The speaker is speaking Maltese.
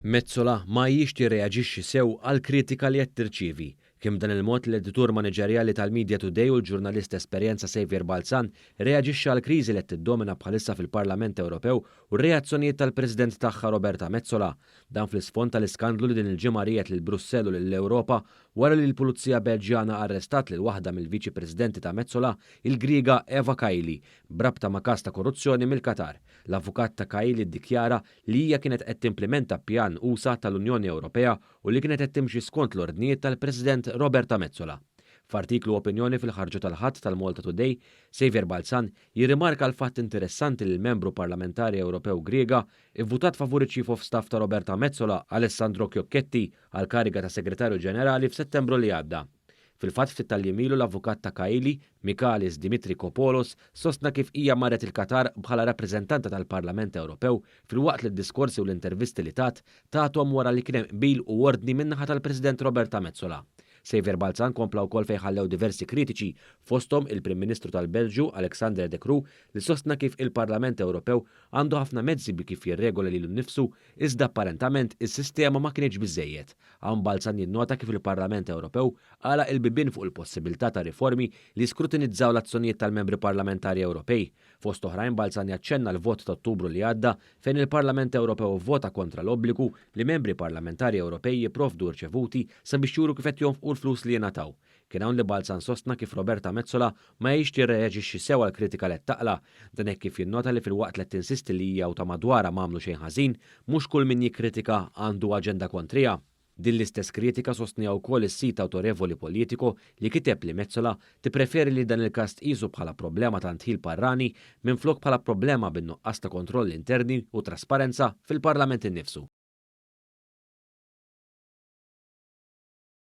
Mezzola ma jiex jirreaġixxi sew għal kritika li qed tirċievi. Kemm dan il-mod l-editur maniġerjali tal-Media Today u l-ġurnalist esperjenza Xavier Balzan reaġixxa għal kriżi li qed tiddomina bħalissa fil-Parlament Ewropew u r-reazzjonijiet tal-President tagħha Roberta Mezzola. Dan fl-isfond tal-iskandlu li din il-ġimgħa ried lil Brussell u lill-Ewropa wara li l-Pulizija Belġjana arrestat lil waħda mill-Viċi Presidenti ta' Mezzola, il-Griega Eva Kaili, brabta ma' każ ta' korruzzjoni mill-Katar. L-avukat ta' Kaili ddikjara li hija kienet qed timplementa pjan USA tal-Unjoni Ewropea u li kienet qed timxi skont l-ordnijiet tal-President Roberta Mezzola. F'artiklu opinjoni fil-ħarġu tal-ħadd tal-Malta Today, Xavier Balzan jirrimarka l-fatt interessanti li l-membru parlamentari Ewropew Griega ivvutat favur Chief of Staff ta' Roberta Mezzola Alessandro Chiocchetti għal kariga ta' Segretarju Ġenerali f'Settembru li għadda. Fil-fatt ftit tal-jemilu l-avukat ta' Kaili, Mikalis Dimitrikopoulos, sostna kif hija marret il-Katar bħala rappreżentanta tal-Parlament Ewropew fil-waqt li d-diskorsi u l-intervisti li tagħtom wara li kien hemm qbil u ordni min-naħa tal-President Roberta Mezzola. Xavier Balzan kompla wkoll fejn ħallew diversi kritiċi fosthom il-Prim Ministru tal-Belġju Alexander De Croo li sostna kif il-Parlament Ewropew għandu ħafna mezzi bi kif jirregola lilu nnifsu iżda apparentament is-sistema ma kienx biżejjed. Hawn Balzan jinnota kif il-Parlament Ewropew għala il-bibien fuq il-possibilità ta' riformi li skrutinizzaw l-azzjonijiet tal-membri parlamentari Ewropej. Fost oħrajn Balzan jaċċenna l-vot ta' Ottubru li għadda fejn il-Parlament Ewropew vota kontra l-obbligu li membri parlamentari Ewropej jipprovdu rċevuti sabiex juru kif qed jonfqu l-flus li jingħataw. Kien hawn li Balzan sostna kif Roberta Mezzola ma jiex tirreaġixxi sew għal kritika li taqla, dan hekk kif jinnota li fil-waqt li tinsisti li hija u ta' madwara m'għamlu xejn ħażin, mhux kull min jikkritika għandu aġenda kontrija. Din l-istess kritika sostnija wkoll is-sit awtorevoli politiku li kiteb li Mezzola tippreferi li dan il-każ tqisu bħala problema ta' ntħil barrani minflok bħala problema bin-nuqqas ta' kontroll interni u trasparenza fil-Parlament innifsu.